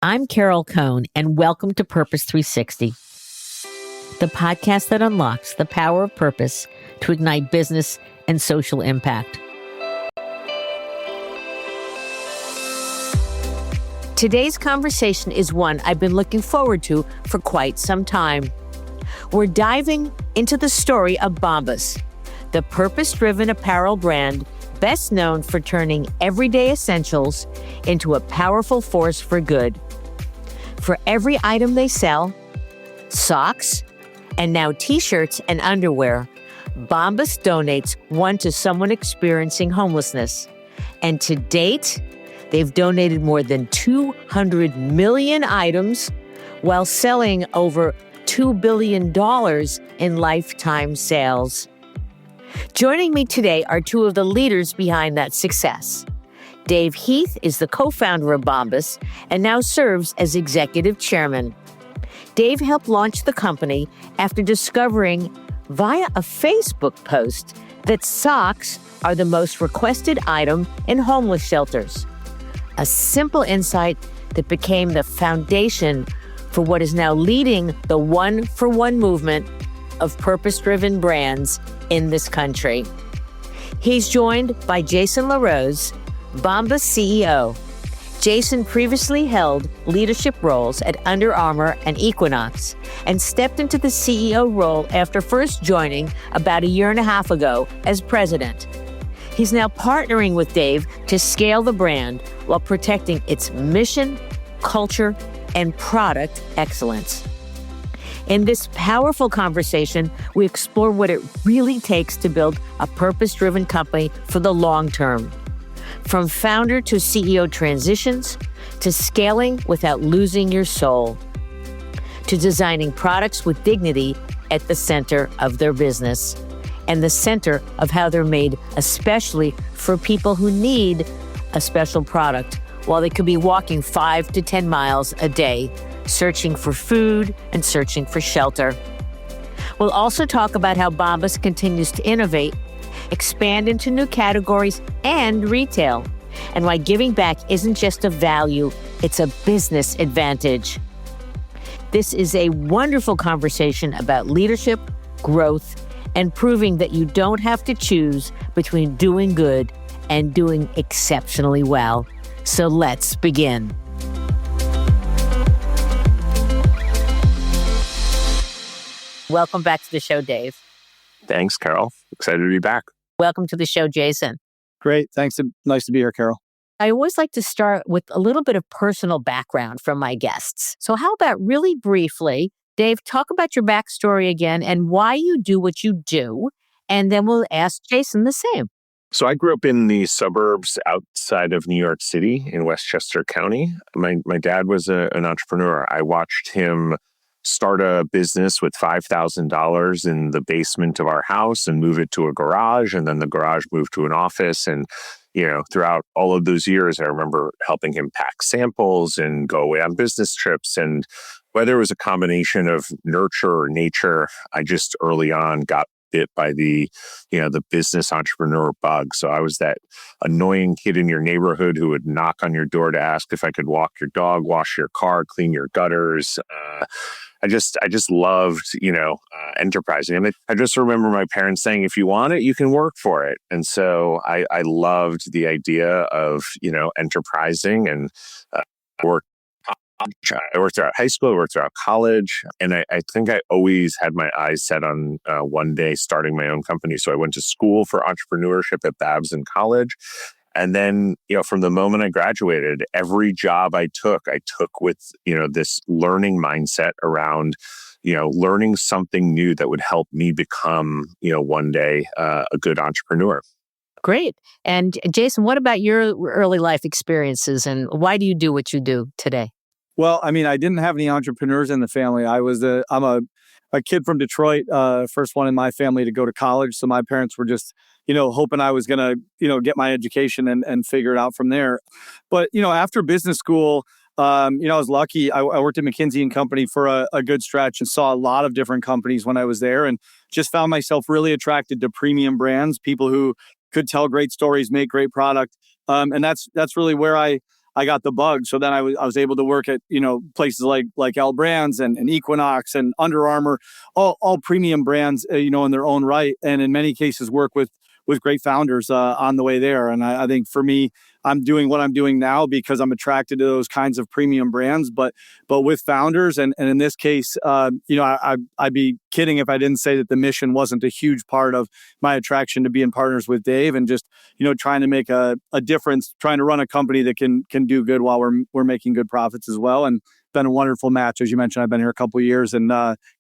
I'm Carol Cohn, and welcome to Purpose 360, the podcast that unlocks the power of purpose to ignite business and social impact. Today's conversation is one I've been looking forward to for quite some time. We're diving into the story of Bombas, the purpose-driven apparel brand best known for turning everyday essentials into a powerful force for good. For every item they sell, socks, and now t-shirts and underwear, Bombas donates one to someone experiencing homelessness. And to date, they've donated more than 200 million items while selling over $2 billion in lifetime sales. Joining me today are two of the leaders behind that success. Dave Heath is the co-founder of Bombas and now serves as executive chairman. Dave helped launch the company after discovering via a Facebook post that socks are the most requested item in homeless shelters. A simple insight that became the foundation for what is now leading the one-for-one movement of purpose-driven brands in this country. He's joined by Jason LaRose, Bombas CEO. Jason previously held leadership roles at Under Armour and Equinox and stepped into the CEO role after first joining about a year and a half ago as president. He's now partnering with Dave to scale the brand while protecting its mission, culture, and product excellence. In this powerful conversation, we explore what it really takes to build a purpose-driven company for the long term. From founder to CEO transitions, to scaling without losing your soul, to designing products with dignity at the center of their business and the center of how they're made, especially for people who need a special product while they could be walking 5 to 10 miles a day, searching for food and searching for shelter. We'll also talk about how Bombas continues to innovate, expand into new categories and retail, and why giving back isn't just a value, it's a business advantage. This is a wonderful conversation about leadership, growth, and proving that you don't have to choose between doing good and doing exceptionally well. So let's begin. Welcome back to the show, Dave. Thanks, Carol. Excited to be back. Welcome to the show, Jason. Great. Thanks. Nice to be here, Carol. I always like to start with a little bit of personal background from my guests. So how about really briefly, Dave, talk about your backstory again and why you do what you do, and then we'll ask Jason the same. So I grew up in the suburbs outside of New York City in Westchester County. My dad was an entrepreneur. I watched him start a business with $5,000 in the basement of our house and move it to a garage. And then the garage moved to an office. And, throughout all of those years, I remember helping him pack samples and go away on business trips. And whether it was a combination of nurture or nature, I just early on got bit by the business entrepreneur bug. So I was that annoying kid in your neighborhood who would knock on your door to ask if I could walk your dog, wash your car, clean your gutters. I just loved, enterprising. And I just remember my parents saying, if you want it, you can work for it. And so I loved the idea of, enterprising and work. I worked throughout high school, I worked throughout college, and I think I always had my eyes set on one day starting my own company. So I went to school for entrepreneurship at Babs in college. And then, from the moment I graduated, every job I took with, this learning mindset around, learning something new that would help me become, one day a good entrepreneur. Great. And Jason, what about your early life experiences and why do you do what you do today? Well, I didn't have any entrepreneurs in the family. I'm a kid from Detroit, first one in my family to go to college. So my parents were just, hoping I was going to, get my education and figure it out from there. But, after business school, I was lucky. I worked at McKinsey & Company for a good stretch and saw a lot of different companies when I was there and just found myself really attracted to premium brands, people who could tell great stories, make great product. And that's really where I I got the bug. So then I was able to work at, places like L Brands and Equinox and Under Armour, all premium brands, in their own right. And in many cases work with great founders on the way there. And I think for me, I'm doing what I'm doing now because I'm attracted to those kinds of premium brands, but with founders. And in this case, I'd be kidding if I didn't say that the mission wasn't a huge part of my attraction to being partners with Dave and just, trying to make a difference, trying to run a company that can do good while we're making good profits as well. And it's been a wonderful match. As you mentioned, I've been here a couple of years and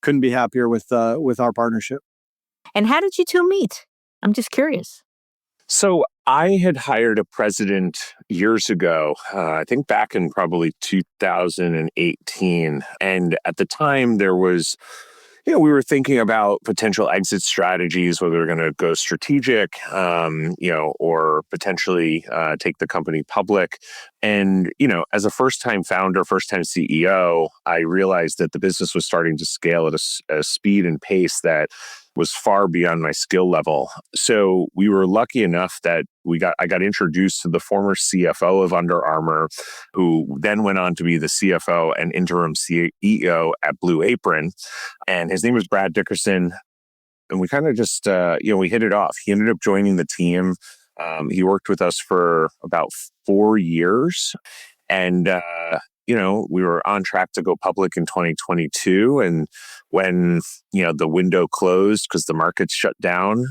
couldn't be happier with our partnership. And how did you two meet? I'm just curious. So I had hired a president years ago, I think back in probably 2018. And at the time there was, we were thinking about potential exit strategies, whether we were going to go strategic, or potentially take the company public. And, as a first-time founder, first-time CEO, I realized that the business was starting to scale at a speed and pace that was far beyond my skill level. So we were lucky enough that I got introduced to the former CFO of Under Armour, who then went on to be the CFO and interim CEO at Blue Apron. And his name was Brad Dickerson. And we kind of just, we hit it off. He ended up joining the team. He worked with us for about 4 years. And, we were on track to go public in 2022. And when, the window closed because the market shut down,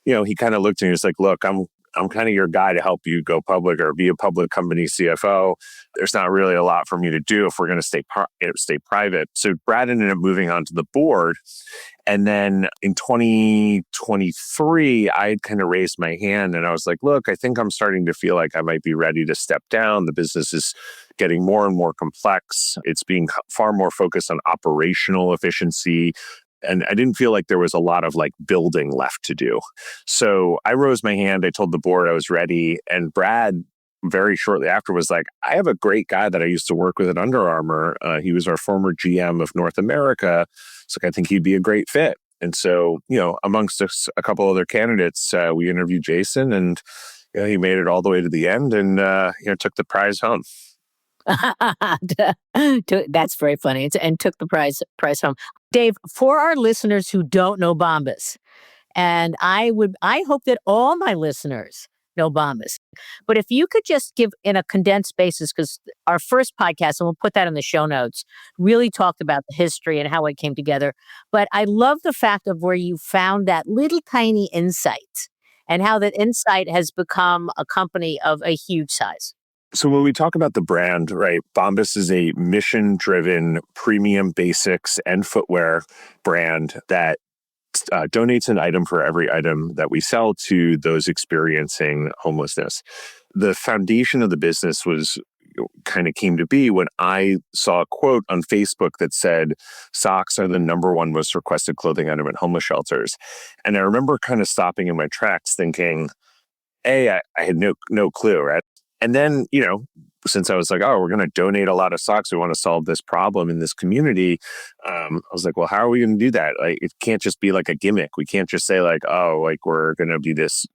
he kind of looked at me and was like, look, I'm kind of your guy to help you go public or be a public company CFO. There's not really a lot for me to do if we're going to stay private. So Brad ended up moving onto the board. And then in 2023, I had kind of raised my hand and I was like, look, I think I'm starting to feel like I might be ready to step down. The business is getting more and more complex. It's being far more focused on operational efficiency. And I didn't feel like there was a lot of building left to do. So I rose my hand. I told the board I was ready. And Brad very shortly after was like, I have a great guy that I used to work with at Under Armour. He was our former GM of North America. So I think he'd be a great fit. And so, amongst a couple other candidates, we interviewed Jason and he made it all the way to the end and took the prize home. That's very funny. And took the prize home. Dave, for our listeners who don't know Bombas, and I hope that all my listeners know Bombas, but if you could just give in a condensed basis, because our first podcast, and we'll put that in the show notes, really talked about the history and how it came together. But I love the fact of where you found that little tiny insight and how that insight has become a company of a huge size. So when we talk about the brand, right, Bombas is a mission-driven premium basics and footwear brand that donates an item for every item that we sell to those experiencing homelessness. The foundation of the business kind of came to be when I saw a quote on Facebook that said, socks are the number one most requested clothing item at homeless shelters. And I remember kind of stopping in my tracks thinking, I had no clue, right? And then, since I was like, we're going to donate a lot of socks, we want to solve this problem in this community. I was like, well, how are we going to do that? It can't just be like a gimmick. We can't just say we're going to be this,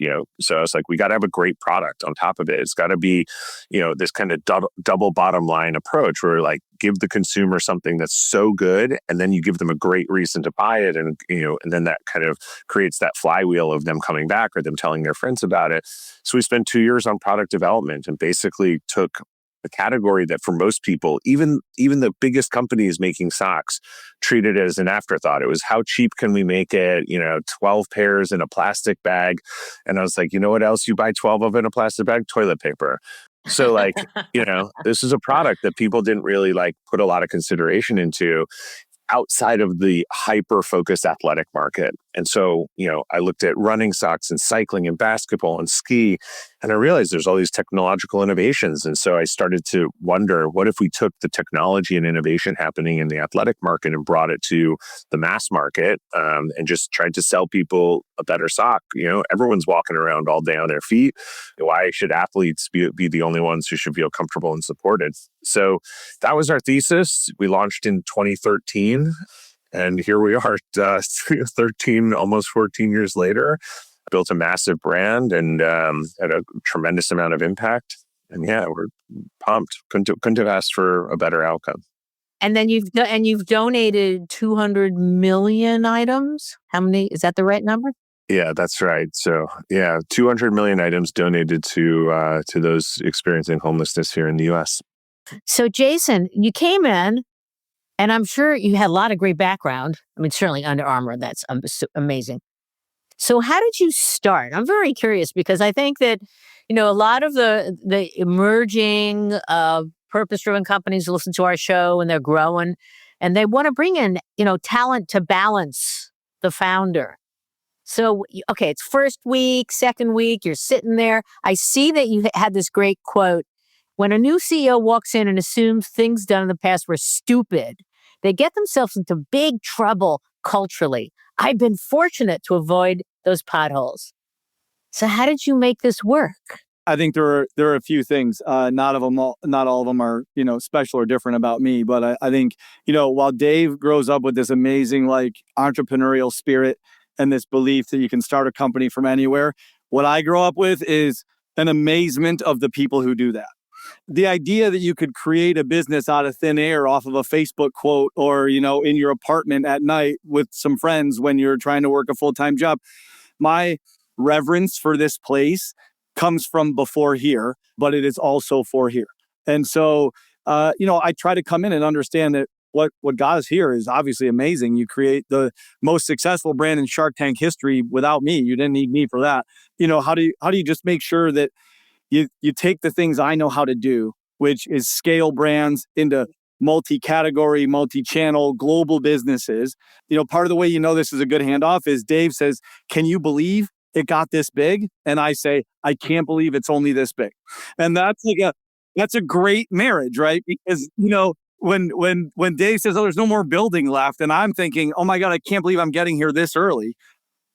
So I was like, we got to have a great product on top of it. It's got to be, this kind of double bottom line approach where give the consumer something that's so good, and then you give them a great reason to buy it. And, and then that kind of creates that flywheel of them coming back or them telling their friends about it. So we spent 2 years on product development and basically took a category that for most people, even the biggest companies making socks, treated it as an afterthought. It was how cheap can we make it? 12 pairs in a plastic bag. And I was like, you know what else you buy 12 of in a plastic bag? Toilet paper. So this is a product that people didn't really put a lot of consideration into outside of the hyper-focused athletic market. And so, I looked at running socks and cycling and basketball and ski, and I realized there's all these technological innovations. And so I started to wonder, what if we took the technology and innovation happening in the athletic market and brought it to the mass market and just tried to sell people a better sock? Everyone's walking around all day on their feet. Why should athletes be the only ones who should feel comfortable and supported? So that was our thesis. We launched in 2013. And here we are, 13, almost 14 years later, built a massive brand and had a tremendous amount of impact. And yeah, we're pumped. Couldn't have asked for a better outcome. And then you've donated 200 million items. How many? Is that the right number? Yeah, that's right. So yeah, 200 million items donated to those experiencing homelessness here in the U.S. So Jason, you came in, and I'm sure you had a lot of great background. I mean, certainly Under Armour, that's amazing. So how did you start? I'm very curious because I think that, a lot of the emerging purpose-driven companies listen to our show and they're growing and they want to bring in, talent to balance the founder. So, okay, it's first week, second week, you're sitting there. I see that you had this great quote. When a new CEO walks in and assumes things done in the past were stupid, they get themselves into big trouble culturally. I've been fortunate to avoid those potholes. So how did you make this work? I think there are a few things. Not all of them are special or different about me. But I think while Dave grows up with this amazing entrepreneurial spirit and this belief that you can start a company from anywhere, what I grow up with is an amazement of the people who do that. The idea that you could create a business out of thin air off of a Facebook quote or in your apartment at night with some friends when you're trying to work a full-time job. My reverence for this place comes from before here, but it is also for here. And so, I try to come in and understand that what got us here is obviously amazing. You create the most successful brand in Shark Tank history without me. You didn't need me for that. How do you just make sure that you take the things I know how to do, which is scale brands into multi-category, multi-channel, global businesses. Part of the way this is a good handoff is Dave says, "Can you believe it got this big?" And I say, "I can't believe it's only this big." And that's a great marriage, right? Because when Dave says, "Oh, there's no more building left," and I'm thinking, "Oh my God, I can't believe I'm getting here this early,"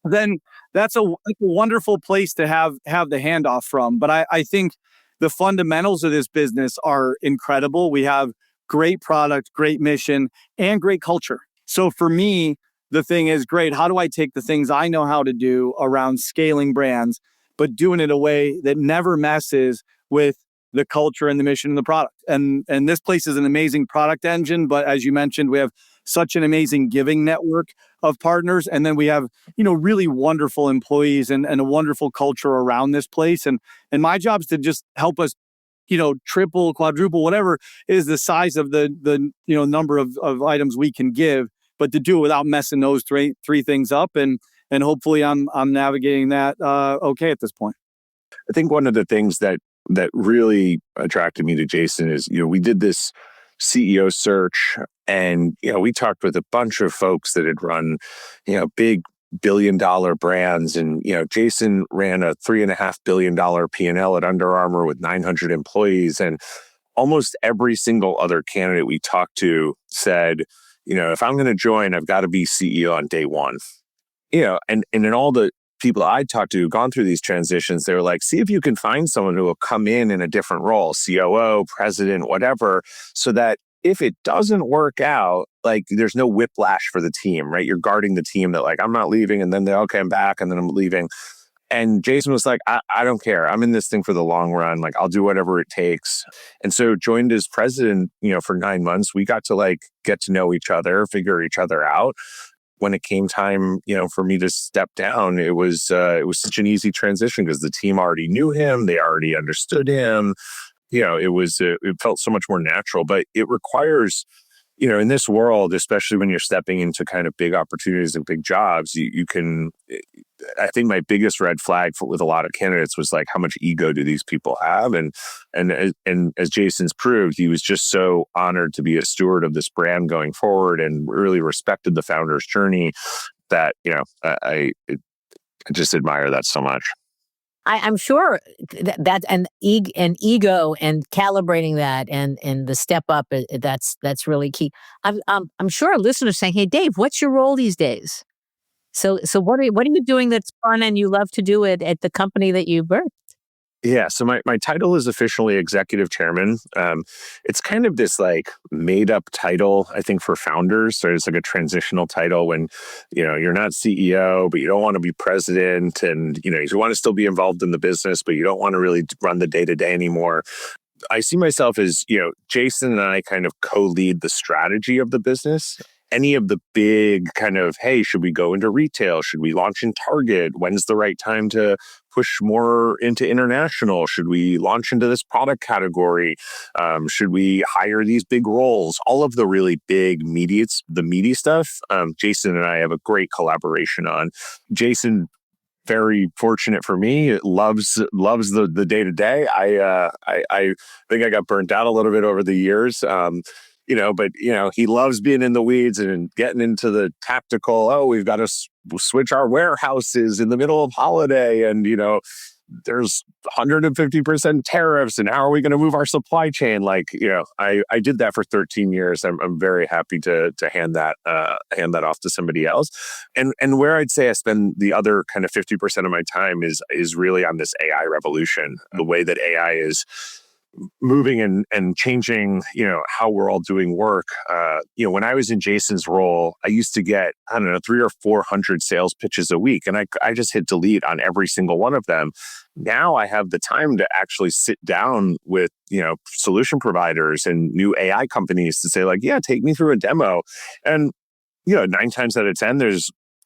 then that's a wonderful place to have the handoff from. But I think the fundamentals of this business are incredible. We have great product, great mission, and great culture. So for me, the thing is, great, how do I take the things I know how to do around scaling brands, but doing it in a way that never messes with the culture and the mission and the product? And this place is an amazing product engine, but as you mentioned, we have such an amazing giving network of partners. And then we have, really wonderful employees and a wonderful culture around this place. And my job is to just help us, triple, quadruple, whatever is the size of the number of items we can give, but to do it without messing those three things up. And hopefully I'm navigating that okay at this point. I think one of the things that really attracted me to Jason is, we did this CEO search and, we talked with a bunch of folks that had run, big billion-dollar brands. And, Jason ran a $3.5 billion P&L at Under Armour with 900 employees. And almost every single other candidate we talked to said, if I'm going to join, I've got to be CEO on day one. And in all the people I talked to who've gone through these transitions, they were like, see if you can find someone who will come in a different role, COO, president, whatever, so that if it doesn't work out, there's no whiplash for the team, right? You're guarding the team that I'm not leaving and then they're okay, I'm back and then I'm leaving. And Jason was like, I don't care. I'm in this thing for the long run. I'll do whatever it takes. And so joined as president, for 9 months. We got to get to know each other, figure each other out. When it came time, for me to step down, it was such an easy transition because the team already knew him. They already understood him. It felt so much more natural, but it requires, in this world, especially when you're stepping into kind of big opportunities and big jobs, you can, I think my biggest red flag with a lot of candidates was how much ego do these people have? And as Jason's proved, he was just so honored to be a steward of this brand going forward and really respected the founder's journey that, I just admire that so much. I'm sure that and ego and calibrating that and the step up, that's really key. I'm sure our listeners saying, "Hey, Dave, what's your role these days?" So what are you doing that's fun and you love to do it at the company that you birthed? Yeah, so my title is officially executive chairman. It's kind of this like made up title, I think, for founders. So it's like a transitional title when, you're not CEO, but you don't want to be president, and you want to still be involved in the business, but you don't want to really run the day to day anymore. I see myself as, Jason and I kind of co-lead the strategy of the business. Any of the big kind of, hey, should we go into retail? Should we launch in Target? When's the right time to push more into international? Should we launch into this product category? Should we hire these big roles? All of the really big the meaty stuff, Jason and I have a great collaboration on. Jason, very fortunate for me, loves the day to day. I think I got burnt out a little bit over the years. But he loves being in the weeds and getting into the tactical. Oh, we've got to switch our warehouses in the middle of holiday, and there's 150% tariffs, and how are we going to move our supply chain? I did that for 13 years. I'm very happy to hand that off to somebody else. And where I'd say I spend the other kind of 50% of my time is really on this AI revolution, the way that AI is moving and changing, how we're all doing work. When I was in Jason's role, I used to get, I don't know, 300 or 400 sales pitches a week. And I just hit delete on every single one of them. Now I have the time to actually sit down with, solution providers and new AI companies to say like, yeah, take me through a demo. And, 9 times out of 10,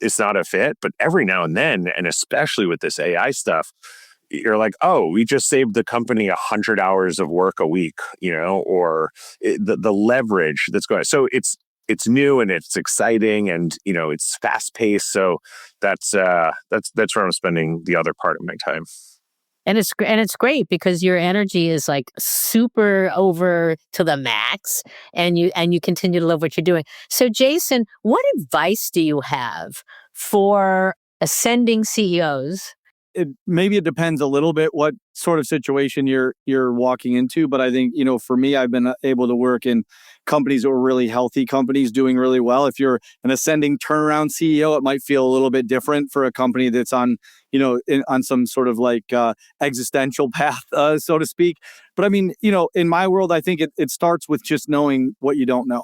it's not a fit, but every now and then, and especially with this AI stuff, you're like, oh, we just saved the company 100 hours of work a week, or the leverage that's going on. So it's new and it's exciting and, it's fast paced. So that's where I'm spending the other part of my time. And it's great because your energy is like super over to the max, and you continue to love what you're doing. So Jason, what advice do you have for ascending CEOs? Maybe it depends a little bit what sort of situation you're walking into, but I think for me, I've been able to work in companies that were really healthy companies doing really well. If you're an ascending turnaround CEO, it might feel a little bit different for a company that's on on some sort of like existential path, so to speak. But I mean, in my world, I think it starts with just knowing what you don't know.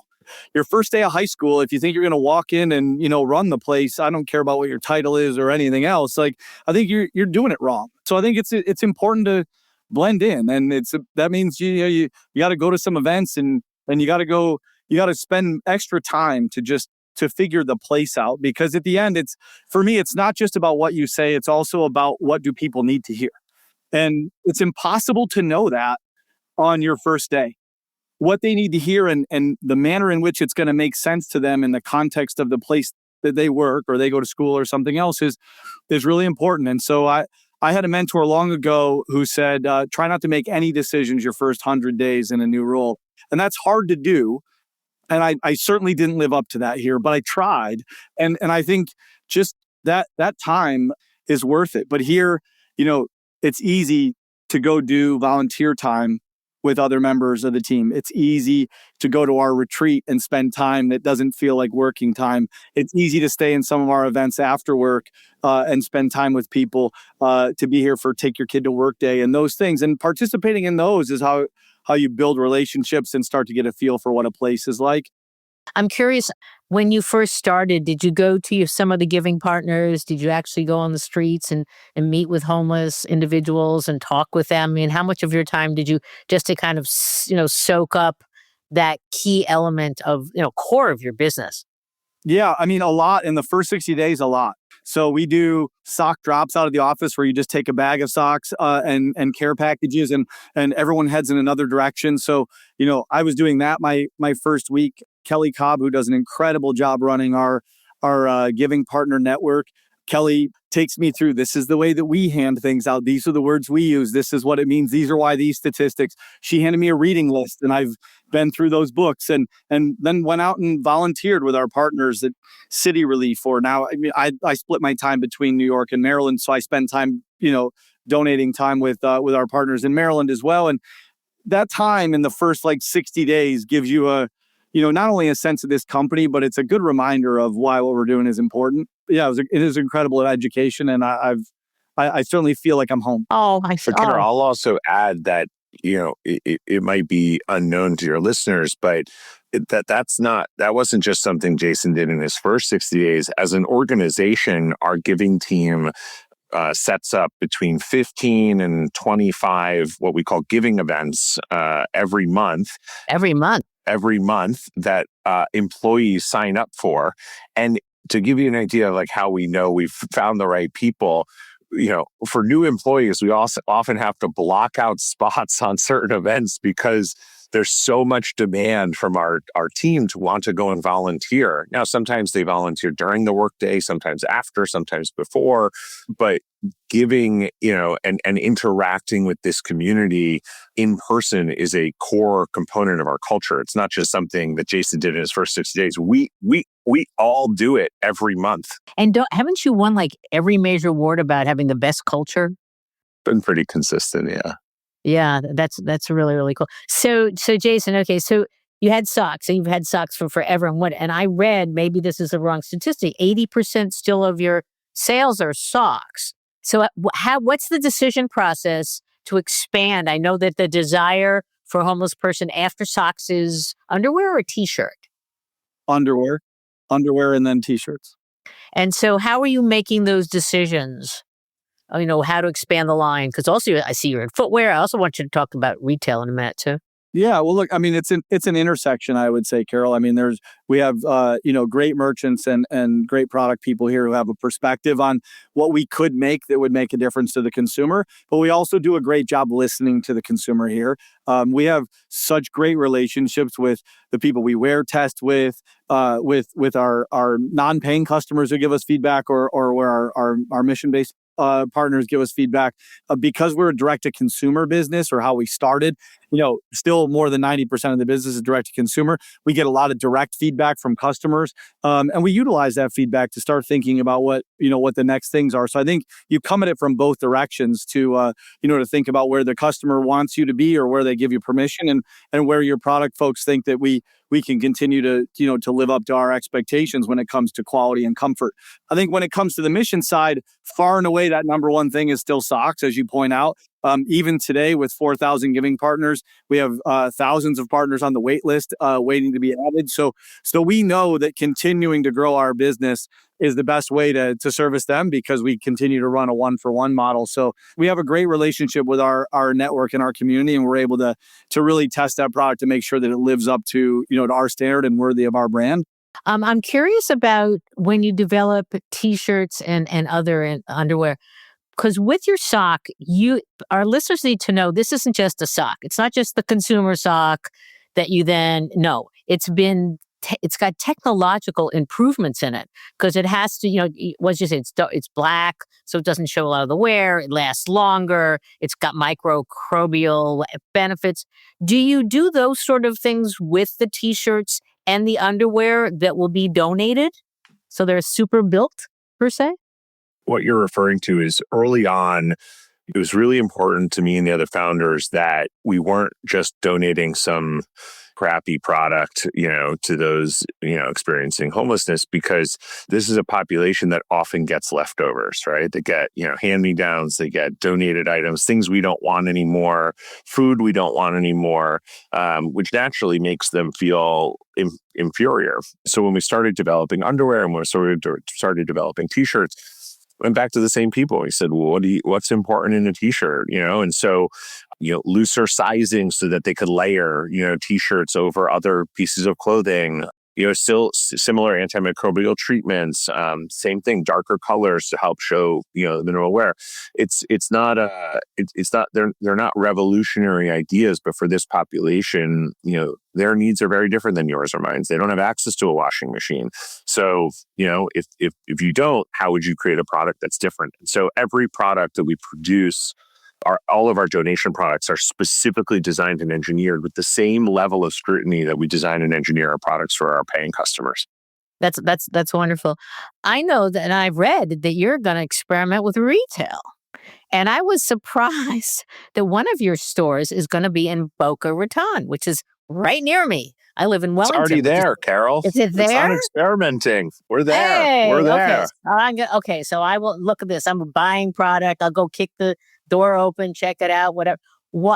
Your first day of high school, if you think you're going to walk in and run the place, I don't care about what your title is or anything else. Like, I think you're doing it wrong. So I think it's important to blend in, and that means you got to go to some events, and you got to spend extra time to figure the place out, because at the end, for me, it's not just about what you say, it's also about what do people need to hear. And it's impossible to know that on your first day. What they need to hear and the manner in which it's going to make sense to them in the context of the place that they work or they go to school or something else is really important. And so I had a mentor long ago who said, try not to make any decisions your first 100 days in a new role. And that's hard to do. And I certainly didn't live up to that here, but I tried. And I think just that time is worth it. But here, it's easy to go do volunteer time with other members of the team. It's easy to go to our retreat and spend time that doesn't feel like working time. It's easy to stay in some of our events after work and spend time with people, to be here for Take Your Kid to Work Day and those things. And participating in those is how you build relationships and start to get a feel for what a place is like. I'm curious, when you first started, did you go to some of the giving partners? Did you actually go on the streets and meet with homeless individuals and talk with them? I mean, how much of your time did you just to kind of, soak up that key element of, core of your business? Yeah, I mean, a lot in the first 60 days, a lot. So we do sock drops out of the office where you just take a bag of socks and care packages, and everyone heads in another direction. So, I was doing that my first week. Kelly Cobb, who does an incredible job running our giving partner network. Kelly takes me through, this is the way that we hand things out. These are the words we use. This is what it means. These are why these statistics. She handed me a reading list, and I've been through those books, and then went out and volunteered with our partners at City Relief. Or now, I mean, I split my time between New York and Maryland, so I spend time, donating time with our partners in Maryland as well. And that time in the first 60 days gives you not only a sense of this company, but it's a good reminder of why what we're doing is important. Yeah, it is incredible education, and I certainly feel like I'm home. Oh, But Kendra, I'll also add that, it might be unknown to your listeners, but that wasn't just something Jason did in his first 60 days. As an organization, our giving team sets up between 15 and 25 what we call giving events every month. Every month. Every month that employees sign up for. And to give you an idea of like how we know we've found the right people, for new employees, we also often have to block out spots on certain events because there's so much demand from our team to want to go and volunteer. Now, sometimes they volunteer during the workday, sometimes after, sometimes before, but giving, and interacting with this community in person is a core component of our culture. It's not just something that Jason did in his first 60 days. We all do it every month. And haven't you won like every major award about having the best culture? Been pretty consistent, yeah. Yeah, that's really, really cool. So Jason, okay, so you had socks, and you've had socks for forever. And I read, maybe this is a wrong statistic, 80% still of your sales are socks. So what's the decision process to expand? I know that the desire for a homeless person after socks is underwear or a t-shirt? Underwear, and then t-shirts. And so how are you making those decisions? How to expand the line? Because also I see you're in footwear. I also want you to talk about retail in a minute too. Yeah, well, look, I mean, it's an intersection, I would say, Carol. I mean, we have great merchants and great product people here who have a perspective on what we could make that would make a difference to the consumer. But we also do a great job listening to the consumer here. We have such great relationships with the people we wear test with our non-paying customers who give us feedback, or where our mission-based partners give us feedback, because we're a direct-to-consumer business, or how we started. Still more than 90% of the business is direct-to-consumer. We get a lot of direct feedback from customers, and we utilize that feedback to start thinking about what the next things are. So I think you come at it from both directions to think about where the customer wants you to be, or where they give you permission, and where your product folks think that we can continue to live up to our expectations when it comes to quality and comfort. I think when it comes to the mission side, far and away, that number one thing is still socks, as you point out. Even today, with 4,000 giving partners, we have thousands of partners on the wait list waiting to be added. So we know that continuing to grow our business is the best way to service them, because we continue to run a one-for-one model. So we have a great relationship with our network and our community, and we're able to really test that product to make sure that it lives up to our standard and worthy of our brand. I'm curious about when you develop t-shirts and other underwear. Because with your sock, our listeners need to know this isn't just a sock. It's not just the consumer sock that you then know. It's got technological improvements in it, because it has to, what you say, it's black, so it doesn't show a lot of the wear. It lasts longer. It's got microbial benefits. Do you do those sort of things with the t-shirts and the underwear that will be donated? So they're super built, per se? What you're referring to is early on, it was really important to me and the other founders that we weren't just donating some crappy product, to those, experiencing homelessness, because this is a population that often gets leftovers, right? They get, hand-me-downs, they get donated items, things we don't want anymore, food we don't want anymore, which naturally makes them feel inferior. So when we started developing underwear and when we started developing t-shirts, went back to the same people. He said, well, what's important in a t-shirt, and so, looser sizing so that they could layer, t-shirts over other pieces of clothing, still similar antimicrobial treatments, same thing, darker colors to help show, the minimal wear. They're not revolutionary ideas, but for this population, their needs are very different than yours or mine. They don't have access to a washing machine. So, if you don't, how would you create a product that's different? And so every product that we produce, all of our donation products are specifically designed and engineered with the same level of scrutiny that we design and engineer our products for our paying customers. That's wonderful. I know that, and I've read that you're going to experiment with retail. And I was surprised that one of your stores is going to be in Boca Raton, which is right near me. I live in It's Wellington. already there, Carol. Is it It's there? unexperimenting. We're there. Hey, We're okay. there. Okay, so I will look at this. I'm buying product. I'll go kick the door open, check it out, whatever.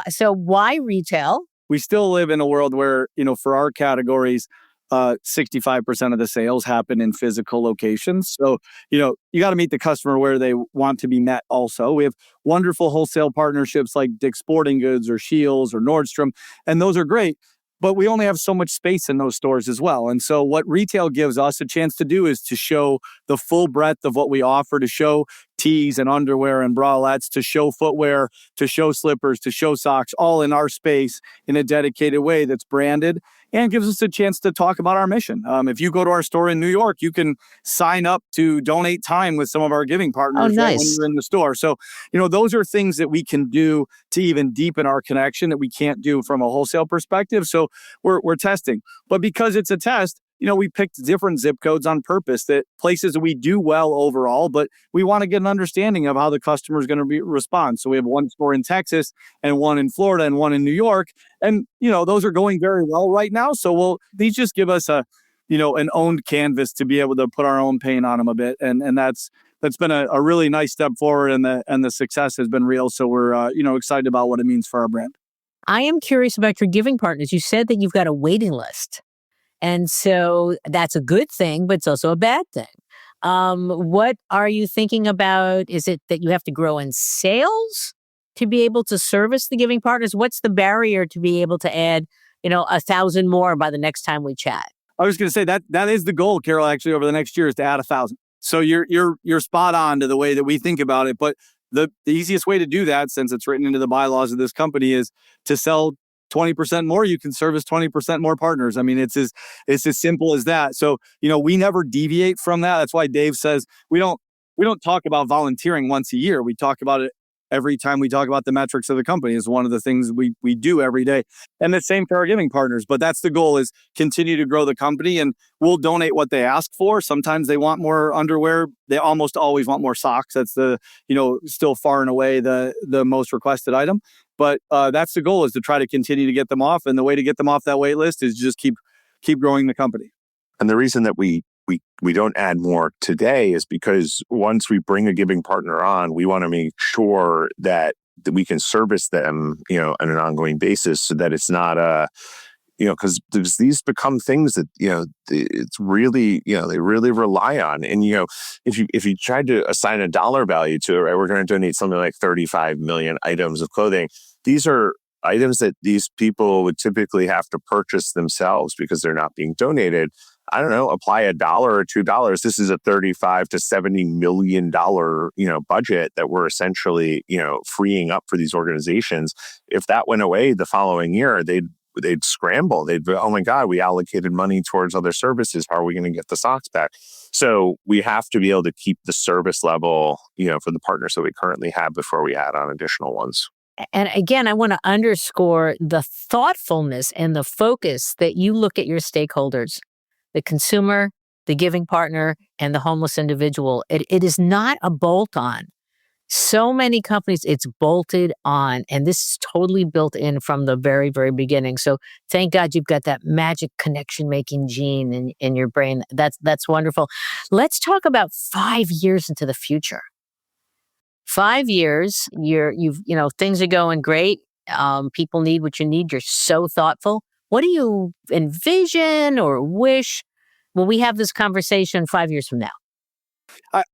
So why retail? We still live in a world where, for our categories, 65% of the sales happen in physical locations. So, you got to meet the customer where they want to be met also. We have wonderful wholesale partnerships like Dick's Sporting Goods or Shields or Nordstrom, and those are great. But we only have so much space in those stores as well. And so what retail gives us a chance to do is to show the full breadth of what we offer, to show tees and underwear and bralettes, to show footwear, to show slippers, to show socks, all in our space in a dedicated way that's branded and gives us a chance to talk about our mission. If you go to our store in New York, you can sign up to donate time with some of our giving partners Oh, right when nice. you're in the store. So, those are things that we can do to even deepen our connection that we can't do from a wholesale perspective. So we're testing. But because it's a test, we picked different zip codes on purpose, that places that we do well overall, but we want to get an understanding of how the customer is going to respond. So we have one store in Texas and one in Florida and one in New York. And, those are going very well right now. So these just give us an owned canvas to be able to put our own paint on them a bit. And that's been a really nice step forward, and the success has been real. So we're, excited about what it means for our brand. I am curious about your giving partners. You said that you've got a waiting list. And so that's a good thing, but it's also a bad thing. What are you thinking about? Is it that you have to grow in sales to be able to service the giving partners? What's the barrier to be able to add, 1,000 more by the next time we chat? I was going to say that is the goal, Carol, actually, over the next year, is to add 1,000. So you're spot on to the way that we think about it. But the easiest way to do that, since it's written into the bylaws of this company, is to sell 20% more. You can service 20% more partners. I mean, it's as simple as that. So, we never deviate from that. That's why Dave says we don't talk about volunteering once a year. We talk about it every time we talk about the metrics of the company. Is one of the things we do every day. And the same for our giving partners. But that's the goal, is continue to grow the company, and we'll donate what they ask for. Sometimes they want more underwear. They almost always want more socks. That's still far and away the most requested item. But that's the goal, is to try to continue to get them off. And the way to get them off that wait list is just keep growing the company. And the reason that we don't add more today is because once we bring a giving partner on, we want to make sure that we can service them, on an ongoing basis, so that it's not because these become things that, it's really, they really rely on. And, if you tried to assign a dollar value to it, right, we're going to donate something like 35 million items of clothing. These are items that these people would typically have to purchase themselves because they're not being donated. I don't know, apply $1 or $2. This is a $35 to $70 million, budget that we're essentially, freeing up for these organizations. If that went away the following year, they'd scramble. They'd be, oh my God, we allocated money towards other services. How are we going to get the socks back? So we have to be able to keep the service level, for the partners that we currently have before we add on additional ones. And again, I want to underscore the thoughtfulness and the focus that you look at your stakeholders, the consumer, the giving partner, and the homeless individual. It is not a bolt-on. So many companies, it's bolted on, and this is totally built in from the very, very beginning. So thank God you've got that magic connection-making gene in your brain. That's wonderful. Let's talk about 5 years into the future. 5 years, things are going great. People need what you need. You're so thoughtful. What do you envision or wish? Will we have this conversation 5 years from now?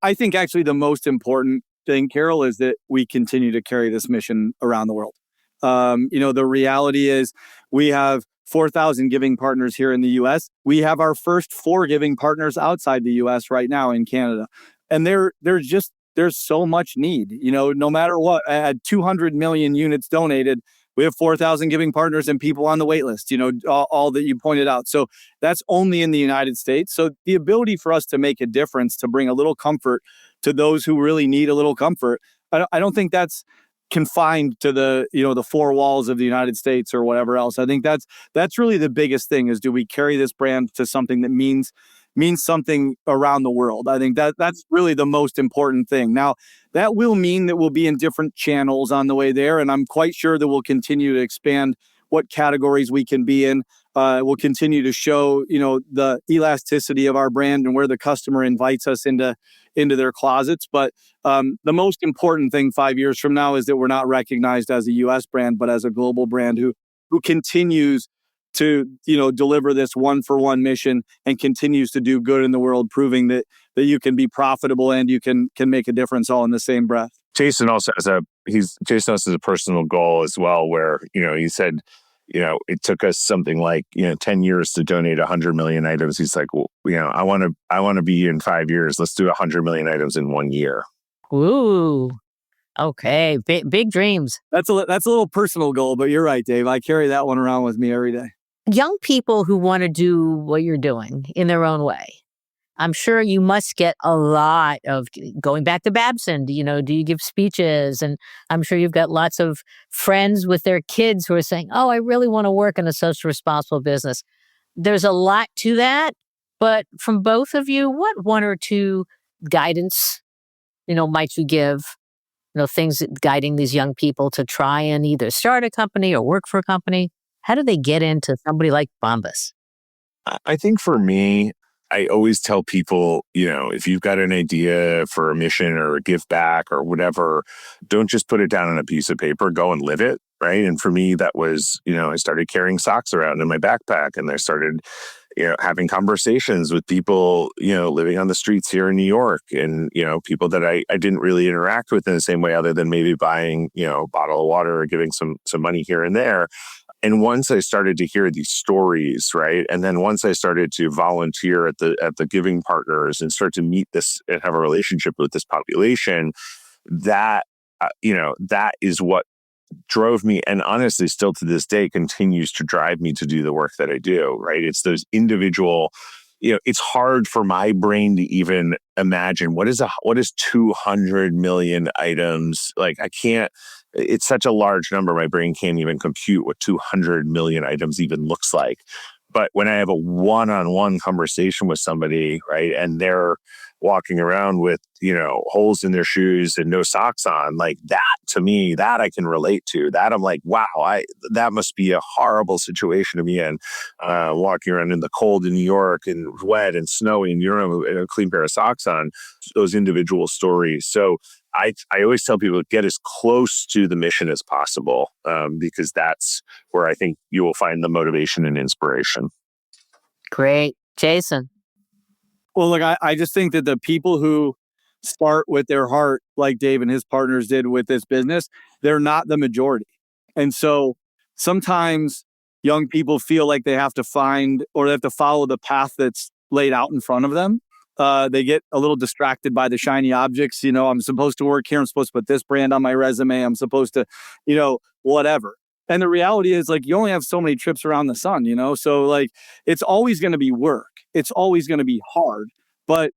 I think actually the most important thing, Carol, is that we continue to carry this mission around the world. The reality is we have 4,000 giving partners here in the U.S. We have our first 4 giving partners outside the U.S. right now in Canada. And there's so much need, no matter what. At 200 million units donated, we have 4,000 giving partners and people on the wait list, all that you pointed out. So that's only in the United States. So the ability for us to make a difference, to bring a little comfort to those who really need a little comfort, I don't think that's confined to the 4 walls of the United States or whatever else. I think that's really the biggest thing, is do we carry this brand to something that means something around the world. I think that's really the most important thing. Now, that will mean that we'll be in different channels on the way there, and I'm quite sure that we'll continue to expand what categories we can be in. We'll continue to show, the elasticity of our brand and where the customer invites us into their closets. But the most important thing 5 years from now is that we're not recognized as a U.S. brand, but as a global brand who continues to, deliver this one-for-one mission and continues to do good in the world, proving that you can be profitable and you can make a difference all in the same breath. Jason also has a personal goal as well, where, he said, it took us something like, 10 years to donate 100 million items. He's like, well, I want to be in 5 years. Let's do 100 million items in 1 year. Ooh. Okay. Big dreams. That's a little personal goal, but you're right, Dave. I carry that one around with me every day. Young people who want to do what you're doing in their own way, I'm sure you must get a lot of going back to Babson. Do you give speeches? And I'm sure you've got lots of friends with their kids who are saying, oh, I really want to work in a social responsible business. There's a lot to that. But from both of you, what one or two guidance, might you give, things guiding these young people to try and either start a company or work for a company? How do they get into somebody like Bombas? I think for me, I always tell people, if you've got an idea for a mission or a give back or whatever, don't just put it down on a piece of paper, go and live it, right? And for me, that was, I started carrying socks around in my backpack, and I started, having conversations with people, living on the streets here in New York, and, people that I didn't really interact with in the same way, other than maybe buying, a bottle of water or giving some money here and there. And once I started to hear these stories, right, and then once I started to volunteer at the giving partners and start to meet this and have a relationship with this population, that that is what drove me, and honestly, still to this day, continues to drive me to do the work that I do. Right, it's those individual. It's hard for my brain to even imagine what is 200 million items. Like, I can't. It's such a large number. My brain can't even compute what 200 million items even looks like. But when I have a one-on-one conversation with somebody, right, and they're walking around with, holes in their shoes and no socks on, like that, to me, that I can relate to. That I'm like, wow, that must be a horrible situation to be in, walking around in the cold in New York and wet and snowy, and you don't have a clean pair of socks on. Those individual stories. So I always tell people, get as close to the mission as possible, because that's where I think you will find the motivation and inspiration. Great. Jason? Well, look, I just think that the people who start with their heart, like Dave and his partners did with this business, they're not the majority. And so sometimes young people feel like they have to find, or they have to follow the path that's laid out in front of them. They get a little distracted by the shiny objects. I'm supposed to work here. I'm supposed to put this brand on my resume. I'm supposed to, whatever. And the reality is, like, you only have so many trips around the sun, So, like, it's always going to be work. It's always going to be hard, but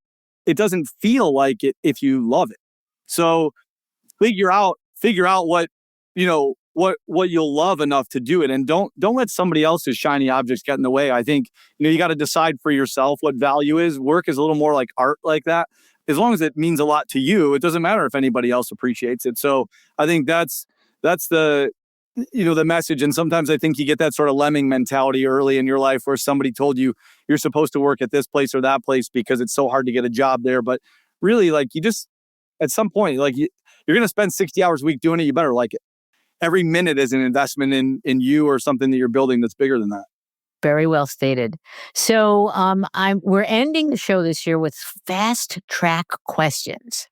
it doesn't feel like it if you love it. So figure out what, what you'll love enough to do it. And don't let somebody else's shiny objects get in the way. I think, you got to decide for yourself what value is. Work is a little more like art like that. As long as it means a lot to you, it doesn't matter if anybody else appreciates it. So I think that's the, the message. And sometimes I think you get that sort of lemming mentality early in your life where somebody told you you're supposed to work at this place or that place because it's so hard to get a job there. But really, like, you just, at some point, like, you're going to spend 60 hours a week doing it. You better like it. Every minute is an investment in you or something that you're building that's bigger than that. Very well stated. So we're ending the show this year with fast track questions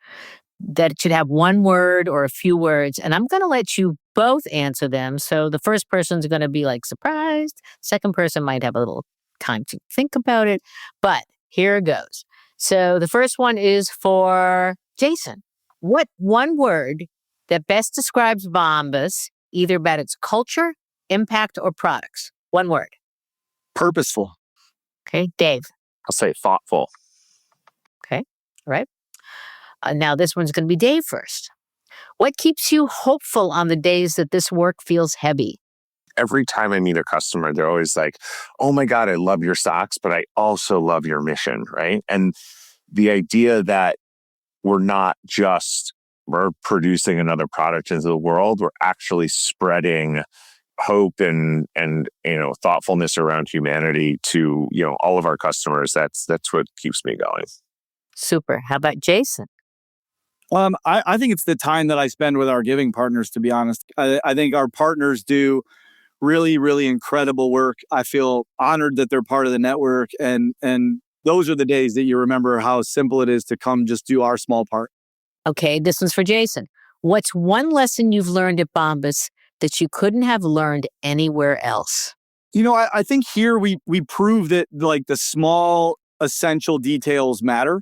that should have one word or a few words. And I'm going to let you both answer them. So the first person's going to be like surprised. Second person might have a little time to think about it. But here it goes. So the first one is for Jason. What one word that best describes Bombas, either about its culture, impact, or products? One word. Purposeful. Okay. Dave? I'll say thoughtful. Okay. All right. Now this one's going to be Dave first. What keeps you hopeful on the days that this work feels heavy? Every time I meet a customer, they're always like, oh my God, I love your socks, but I also love your mission, right? And the idea that we're producing another product into the world, we're actually spreading hope and thoughtfulness around humanity to all of our customers. That's what keeps me going. Super. How about Jason? I think it's the time that I spend with our giving partners, to be honest. I think our partners do really, really incredible work. I feel honored that they're part of the network. And those are the days that you remember how simple it is to come just do our small part. Okay, this one's for Jason. What's one lesson you've learned at Bombas that you couldn't have learned anywhere else? I think here we prove that like the small essential details matter.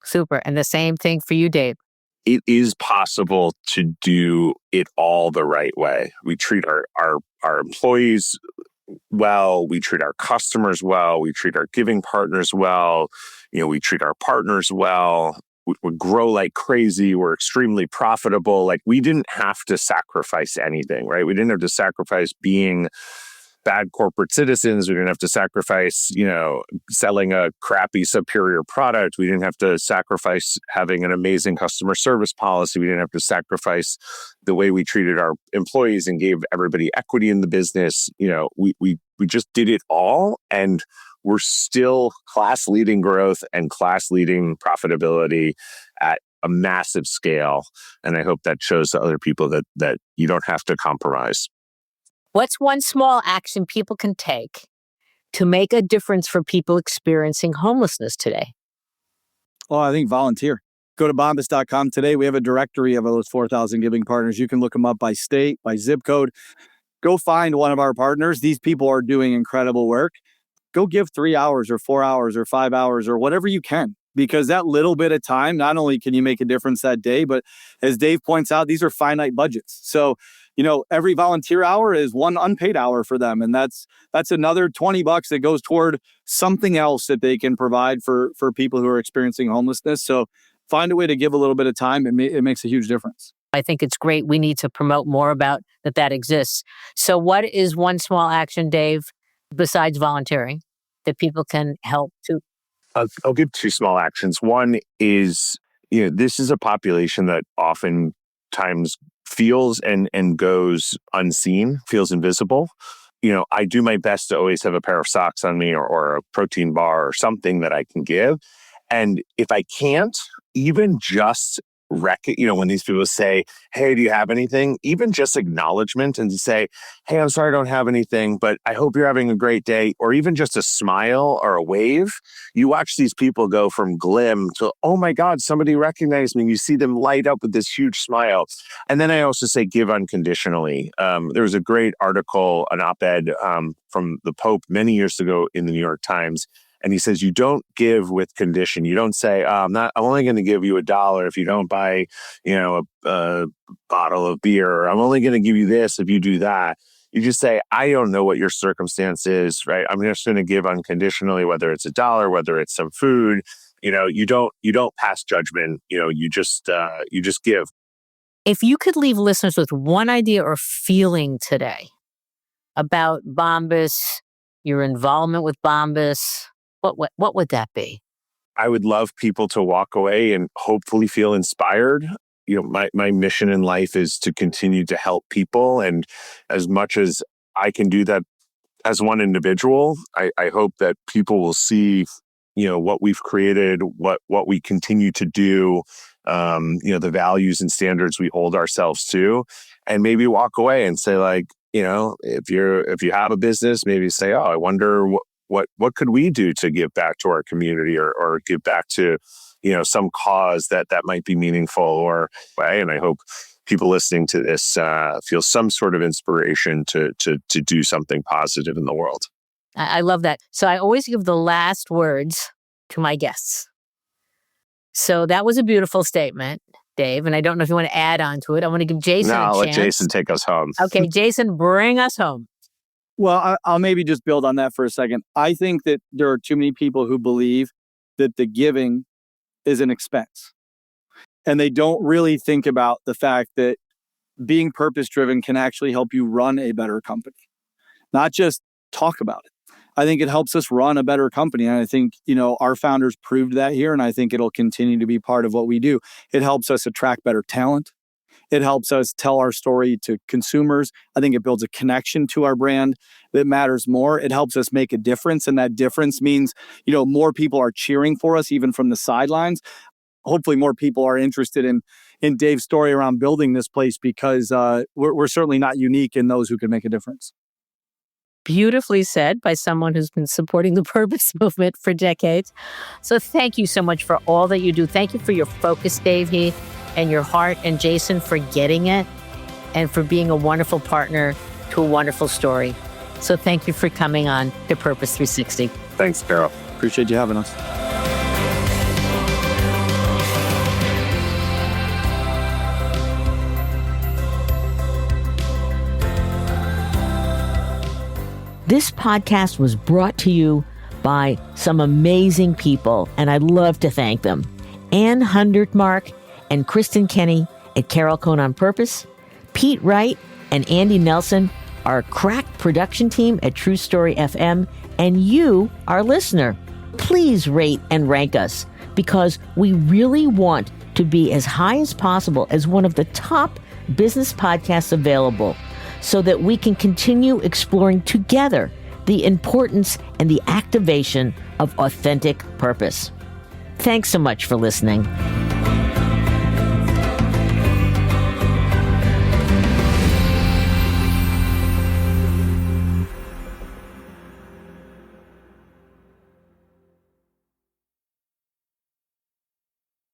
Super. And the same thing for you, Dave. It is possible to do it all the right way. We treat our employees well, we treat our customers well, we treat our giving partners well, we treat our partners well. We grow like crazy. We're extremely profitable. Like, we didn't have to sacrifice anything, right? We didn't have to sacrifice being bad corporate citizens. We didn't have to sacrifice, selling a crappy superior product. We didn't have to sacrifice having an amazing customer service policy. We didn't have to sacrifice the way we treated our employees and gave everybody equity in the business. We just did it all, and we're still class-leading growth and class-leading profitability at a massive scale. And I hope that shows to other people that you don't have to compromise. What's one small action people can take to make a difference for people experiencing homelessness today? Well, I think volunteer. Go to bombas.com today. We have a directory of those 4,000 giving partners. You can look them up by state, by zip code. Go find one of our partners. These people are doing incredible work. Go give 3 hours or 4 hours or 5 hours or whatever you can, because that little bit of time, not only can you make a difference that day, but as Dave points out, these are finite budgets. So, every volunteer hour is one unpaid hour for them. And that's another $20 that goes toward something else that they can provide for people who are experiencing homelessness. So find a way to give a little bit of time. It makes a huge difference. I think it's great. We need to promote more about that exists. So what is one small action, Dave, besides volunteering, that people can help to? I'll give two small actions. One is, this is a population that oftentimes feels and goes unseen, feels invisible. I do my best to always have a pair of socks on me or a protein bar or something that I can give. And if I can't, even just when these people say, hey, do you have anything? Even just acknowledgement and to say, hey, I'm sorry I don't have anything, but I hope you're having a great day. Or even just a smile or a wave. You watch these people go from glim to, oh my God, somebody recognized me. You see them light up with this huge smile. And then I also say, give unconditionally. There was a great article, an op-ed from the Pope many years ago in the New York Times. And he says, you don't give with condition. You don't say, I'm only going to give you $1 if you don't buy, a bottle of beer. Or I'm only going to give you this if you do that. You just say, I don't know what your circumstance is, right? I'm just going to give unconditionally, whether it's $1, whether it's some food. You don't pass judgment. You just give. If you could leave listeners with one idea or feeling today about Bombas, your involvement with Bombas, what would that be? I would love people to walk away and hopefully feel inspired. My mission in life is to continue to help people. And as much as I can do that as one individual, I hope that people will see, what we've created, what we continue to do, the values and standards we hold ourselves to, and maybe walk away and say, like, if you have a business, maybe say, oh, I wonder what could we do to give back to our community or give back to, some cause that might be meaningful or way. And I hope people listening to this feel some sort of inspiration to do something positive in the world. I love that. So I always give the last words to my guests. So that was a beautiful statement, Dave. And I don't know if you want to add on to it. I want to give Jason a chance. No, I'll let Jason take us home. Okay, Jason, bring us home. Well, I'll maybe just build on that for a second. I think that there are too many people who believe that the giving is an expense. And they don't really think about the fact that being purpose-driven can actually help you run a better company, not just talk about it. I think it helps us run a better company. And I think, our founders proved that here. And I think it'll continue to be part of what we do. It helps us attract better talent. It helps us tell our story to consumers. I think it builds a connection to our brand that matters more. It helps us make a difference. And that difference means, more people are cheering for us, even from the sidelines. Hopefully more people are interested in Dave's story around building this place because we're certainly not unique in those who can make a difference. Beautifully said by someone who's been supporting the purpose movement for decades. So thank you so much for all that you do. Thank you for your focus, Dave Heath, and your heart, and Jason for getting it and for being a wonderful partner to a wonderful story. So thank you for coming on to Purpose 360. Thanks, Carol. Appreciate you having us. This podcast was brought to you by some amazing people, and I'd love to thank them. Ann Hundertmark and Kristen Kenny at Carol Cohn on Purpose, Pete Wright and Andy Nelson, our crack production team at True Story FM, and you, our listener. Please rate and rank us because we really want to be as high as possible as one of the top business podcasts available, so that we can continue exploring together the importance and the activation of authentic purpose. Thanks so much for listening.